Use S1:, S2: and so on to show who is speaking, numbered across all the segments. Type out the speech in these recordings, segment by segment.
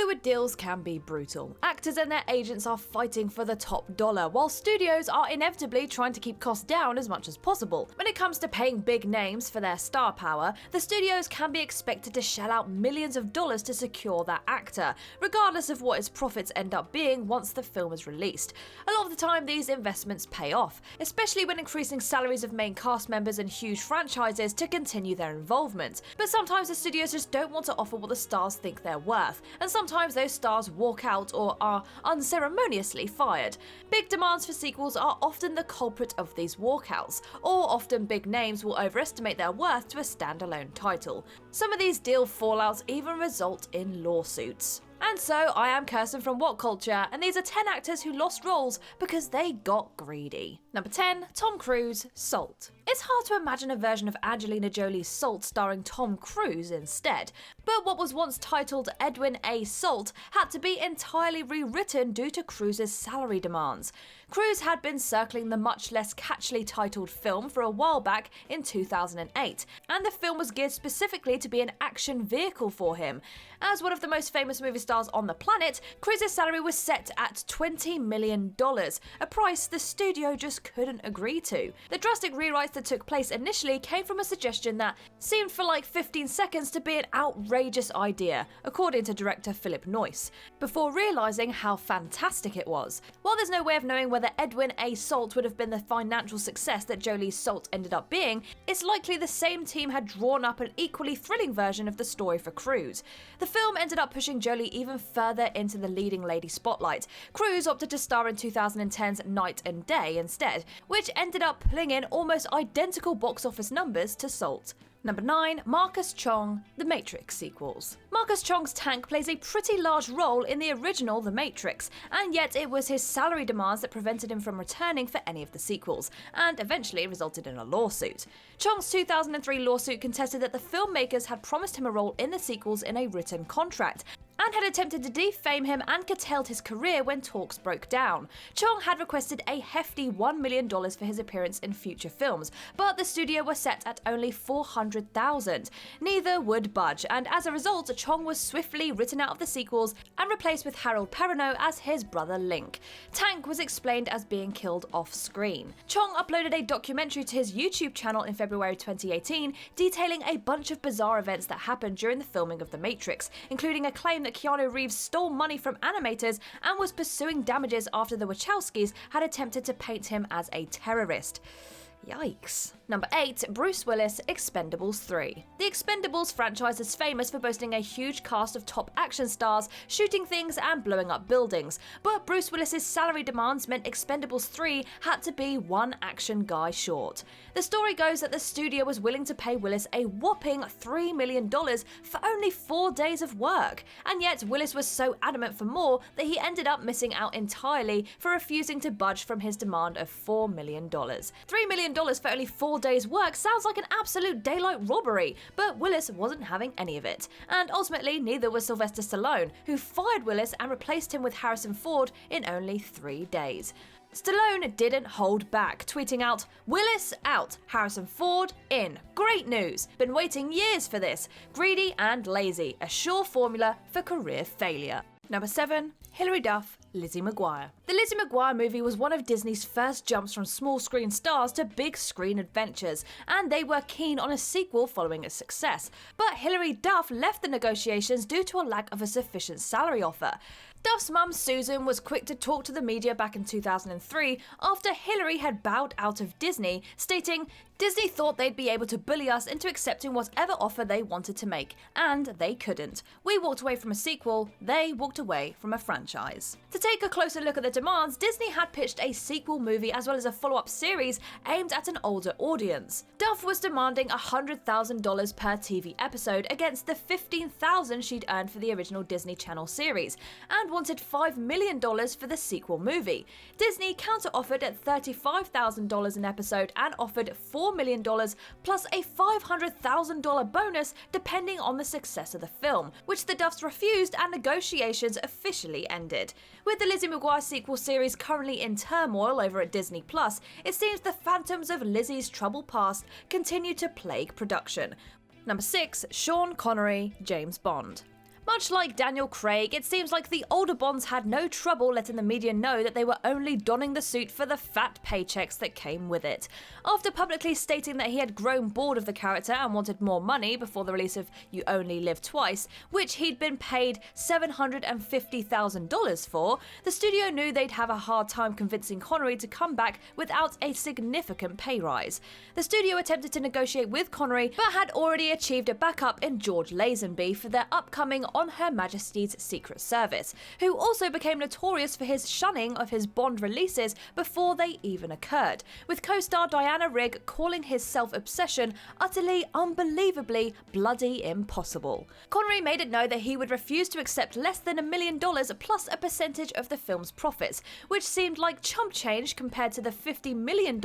S1: Hollywood deals can be brutal. Actors and their agents are fighting for the top dollar, while studios are inevitably trying to keep costs down as much as possible. When it comes to paying big names for their star power, the studios can be expected to shell out millions of dollars to secure that actor, regardless of what its profits end up being once the film is released. A lot of the time, these investments pay off, especially when increasing salaries of main cast members and huge franchises to continue their involvement. But sometimes the studios just don't want to offer what the stars think they're worth, and sometimes those stars walk out or are unceremoniously fired. Big demands for sequels are often the culprit of these walkouts, or often big names will overestimate their worth to a standalone title. Some of these deal fallouts even result in lawsuits. And so, I am Kirsten from What Culture, and these are 10 actors who lost roles because they got greedy. Number 10, Tom Cruise, Salt. It's hard to imagine a version of Angelina Jolie's Salt starring Tom Cruise instead, but what was once titled Edwin A. Salt had to be entirely rewritten due to Cruise's salary demands. Cruise had been circling the much less catchily titled film for a while back in 2008, and the film was geared specifically to be an action vehicle for him. As one of the most famous movie stars on the planet, Cruise's salary was set at $20 million, a price the studio just couldn't agree to. The drastic rewrites that took place initially came from a suggestion that seemed for like 15 seconds to be an outrageous idea, according to director Philip Noyce, before realising how fantastic it was. While there's no way of knowing whether Edwin A. Salt would have been the financial success that Jolie's Salt ended up being, it's likely the same team had drawn up an equally thrilling version of the story for Cruise. The film ended up pushing Jolie even further into the leading lady spotlight. Cruise opted to star in 2010's Night and Day instead, which ended up pulling in almost identical box office numbers to Salt. Number 9, Marcus Chong, The Matrix sequels. Marcus Chong's tank plays a pretty large role in the original The Matrix, and yet it was his salary demands that prevented him from returning for any of the sequels, and eventually resulted in a lawsuit. Chong's 2003 lawsuit contested that the filmmakers had promised him a role in the sequels in a written contract, and had attempted to defame him and curtailed his career when talks broke down. Chong had requested a hefty $1 million for his appearance in future films, but the studio was set at only $400,000. Neither would budge, and as a result, Chong was swiftly written out of the sequels and replaced with Harold Perrineau as his brother Link. Tank was explained as being killed off-screen. Chong uploaded a documentary to his YouTube channel in February 2018, detailing a bunch of bizarre events that happened during the filming of The Matrix, including a claim that Keanu Reeves stole money from animators and was pursuing damages after the Wachowskis had attempted to paint him as a terrorist. Yikes. Number 8, Bruce Willis, Expendables 3. The Expendables franchise is famous for boasting a huge cast of top action stars, shooting things and blowing up buildings, but Bruce Willis's salary demands meant Expendables 3 had to be one action guy short. The story goes that the studio was willing to pay Willis a whopping $3 million for only 4 days of work, and yet Willis was so adamant for more that he ended up missing out entirely for refusing to budge from his demand of $4 million. $3 million for only 4 days' work sounds like an absolute daylight robbery, but Willis wasn't having any of it. And ultimately, neither was Sylvester Stallone, who fired Willis and replaced him with Harrison Ford in only 3 days. Stallone didn't hold back, tweeting out, "Willis out, Harrison Ford in. Great news. Been waiting years for this. Greedy and lazy, a sure formula for career failure." Number 7, Hilary Duff, Lizzie McGuire. The Lizzie McGuire movie was one of Disney's first jumps from small screen stars to big screen adventures, and they were keen on a sequel following its success. But Hilary Duff left the negotiations due to a lack of a sufficient salary offer. Duff's mum Susan was quick to talk to the media back in 2003 after Hilary had bowed out of Disney, stating, "Disney thought they'd be able to bully us into accepting whatever offer they wanted to make, and they couldn't. We walked away from a sequel, they walked away from a franchise." To take a closer look at the demands, Disney had pitched a sequel movie as well as a follow-up series aimed at an older audience. Duff was demanding $100,000 per TV episode against the $15,000 she'd earned for the original Disney Channel series, and wanted $5 million for the sequel movie. Disney counter-offered at $35,000 an episode and offered $4 million plus a $500,000 bonus depending on the success of the film, which the Duffs refused and negotiations officially ended. With the Lizzie McGuire sequel series currently in turmoil over at Disney+, it seems the phantoms of Lizzie's troubled past continue to plague production. Number 6, Sean Connery, James Bond. Much like Daniel Craig, it seems like the older Bonds had no trouble letting the media know that they were only donning the suit for the fat paychecks that came with it. After publicly stating that he had grown bored of the character and wanted more money before the release of You Only Live Twice, which he'd been paid $750,000 for, the studio knew they'd have a hard time convincing Connery to come back without a significant pay rise. The studio attempted to negotiate with Connery, but had already achieved a backup in George Lazenby for their upcoming On Her Majesty's Secret Service, who also became notorious for his shunning of his Bond releases before they even occurred, with co-star Diana Rigg calling his self-obsession utterly, unbelievably, bloody impossible. Connery made it known that he would refuse to accept less than $1 million plus a percentage of the film's profits, which seemed like chump change compared to the $50 million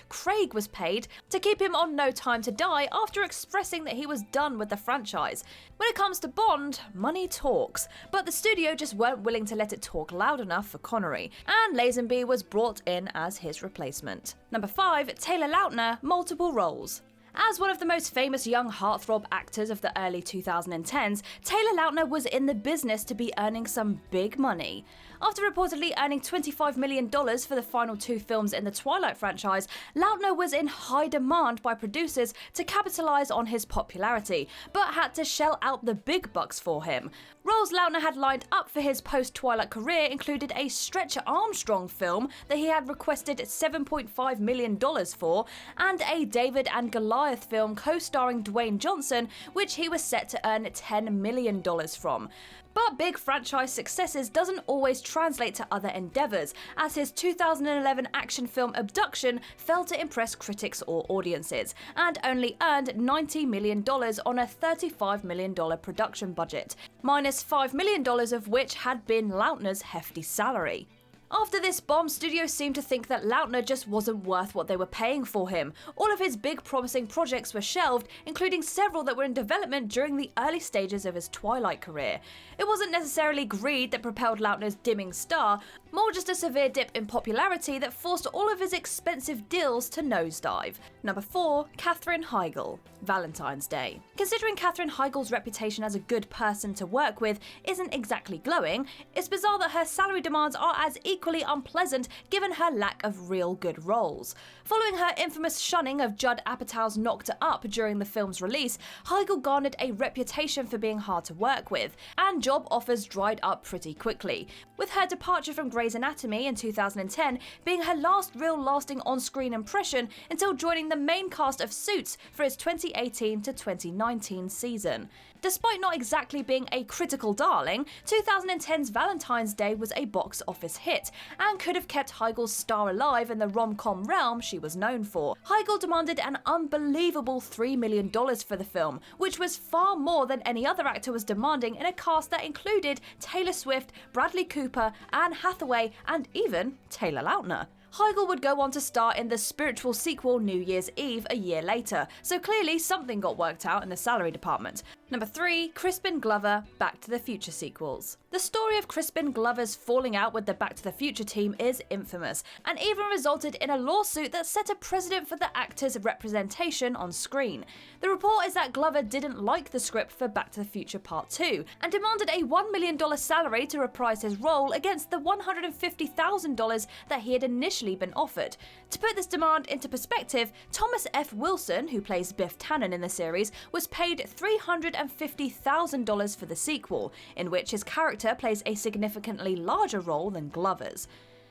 S1: Craig was paid to keep him on No Time to Die after expressing that he was done with the franchise. When it comes to Bond, money talks, but the studio just weren't willing to let it talk loud enough for Connery, and Lazenby was brought in as his replacement. Number 5, Taylor Lautner, multiple roles. As one of the most famous young heartthrob actors of the early 2010s, Taylor Lautner was in the business to be earning some big money. After reportedly earning $25 million for the final 2 films in the Twilight franchise, Lautner was in high demand by producers to capitalise on his popularity, but had to shell out the big bucks for him. Roles Lautner had lined up for his post-Twilight career included a Stretch Armstrong film that he had requested $7.5 million for, and a David and Goliath film co-starring Dwayne Johnson, which he was set to earn $10 million from. But big franchise successes doesn't always translate to other endeavours, as his 2011 action film Abduction failed to impress critics or audiences, and only earned $90 million on a $35 million production budget, minus $5 million of which had been Lautner's hefty salary. After this bomb, studios seemed to think that Lautner just wasn't worth what they were paying for him. All of his big promising projects were shelved, including several that were in development during the early stages of his Twilight career. It wasn't necessarily greed that propelled Lautner's dimming star, more just a severe dip in popularity that forced all of his expensive deals to nosedive. Number 4, Katherine Heigl, Valentine's Day. Considering Katherine Heigl's reputation as a good person to work with isn't exactly glowing, it's bizarre that her salary demands are as equally unpleasant given her lack of real good roles. Following her infamous shunning of Judd Apatow's Knocked Up during the film's release, Heigl garnered a reputation for being hard to work with, and job offers dried up pretty quickly, with her departure from Grey's Anatomy in 2010 being her last real lasting on-screen impression until joining the main cast of Suits for its 2018 to 2019 season. Despite not exactly being a critical darling, 2010's Valentine's Day was a box office hit, and could have kept Heigl's star alive in the rom-com realm she was known for. Heigl demanded an unbelievable $3 million for the film, which was far more than any other actor was demanding in a cast that included Taylor Swift, Bradley Cooper, Anne Hathaway, and even Taylor Lautner. Heigl would go on to star in the spiritual sequel New Year's Eve a year later, so clearly something got worked out in the salary department. Number 3, Crispin Glover, Back to the Future sequels. The story of Crispin Glover's falling out with the Back to the Future team is infamous, and even resulted in a lawsuit that set a precedent for the actor's representation on screen. The report is that Glover didn't like the script for Back to the Future Part 2, and demanded a $1 million salary to reprise his role against the $150,000 that he had initially been offered. To put this demand into perspective, Thomas F. Wilson, who plays Biff Tannen in the series, was paid $350,000 for the sequel, in which his character plays a significantly larger role than Glover's.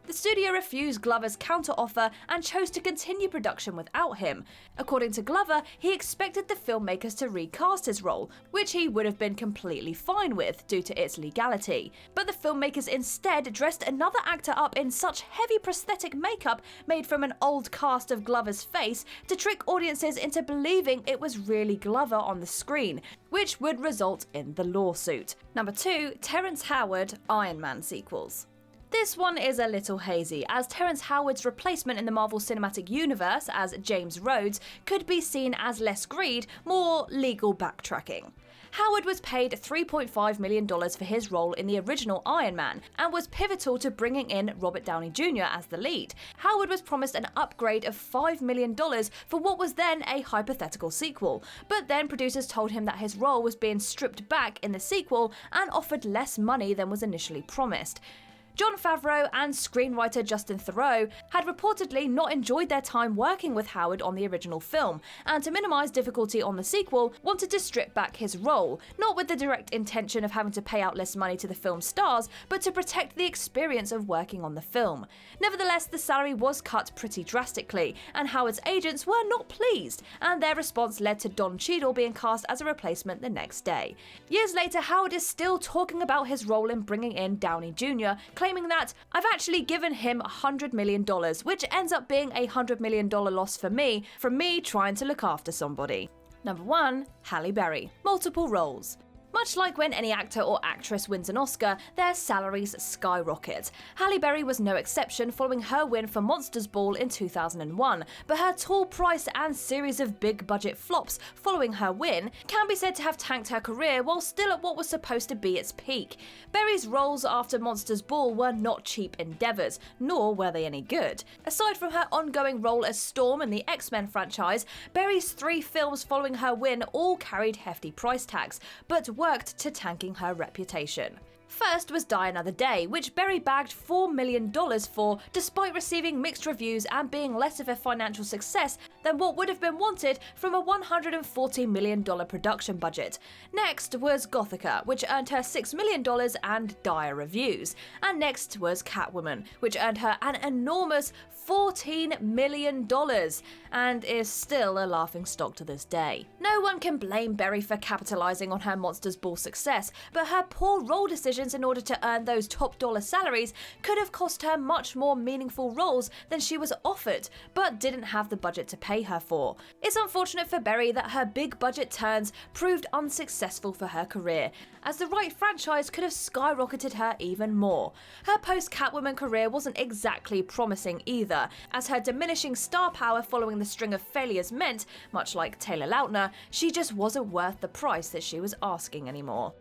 S1: The studio refused Glover's counter-offer and chose to continue production without him. According to Glover, he expected the filmmakers to recast his role, which he would have been completely fine with due to its legality. But the filmmakers instead dressed another actor up in such heavy prosthetic makeup made from an old cast of Glover's face to trick audiences into believing it was really Glover on the screen, which would result in the lawsuit. Number 2, Terrence Howard, Iron Man sequels. This one is a little hazy, as Terrence Howard's replacement in the Marvel Cinematic Universe as James Rhodes could be seen as less greed, more legal backtracking. Howard was paid $3.5 million for his role in the original Iron Man, and was pivotal to bringing in Robert Downey Jr. as the lead. Howard was promised an upgrade of $5 million for what was then a hypothetical sequel, but then producers told him that his role was being stripped back in the sequel and offered less money than was initially promised. Jon Favreau and screenwriter Justin Theroux had reportedly not enjoyed their time working with Howard on the original film, and to minimise difficulty on the sequel, wanted to strip back his role, not with the direct intention of having to pay out less money to the film's stars, but to protect the experience of working on the film. Nevertheless, the salary was cut pretty drastically, and Howard's agents were not pleased, and their response led to Don Cheadle being cast as a replacement the next day. Years later, Howard is still talking about his role in bringing in Downey Jr., claiming that I've actually given him $100 million, which ends up being a $100 million loss for me, from me trying to look after somebody. Number 1. Halle Berry. Multiple roles. Much like when any actor or actress wins an Oscar, their salaries skyrocket. Halle Berry was no exception following her win for Monsters Ball in 2001, but her tall price and series of big-budget flops following her win can be said to have tanked her career while still at what was supposed to be its peak. Berry's roles after Monsters Ball were not cheap endeavours, nor were they any good. Aside from her ongoing role as Storm in the X-Men franchise, Berry's 3 films following her win all carried hefty price tags, but worked to tanking her reputation. First was Die Another Day, which Berry bagged $4 million for, despite receiving mixed reviews and being less of a financial success than what would have been wanted from a $140 million production budget. Next was Gothica, which earned her $6 million and dire reviews. And next was Catwoman, which earned her an enormous $14 million, and is still a laughingstock to this day. No one can blame Berry for capitalising on her Monsters Ball success, but her poor role decisions in order to earn those top dollar salaries could have cost her much more meaningful roles than she was offered, but didn't have the budget to pay her for. It's unfortunate for Berry that her big budget turns proved unsuccessful for her career, as the right franchise could have skyrocketed her even more. Her post-Catwoman career wasn't exactly promising either, as her diminishing star power following the string of failures meant, much like Taylor Lautner, she just wasn't worth the price that she was asking anymore.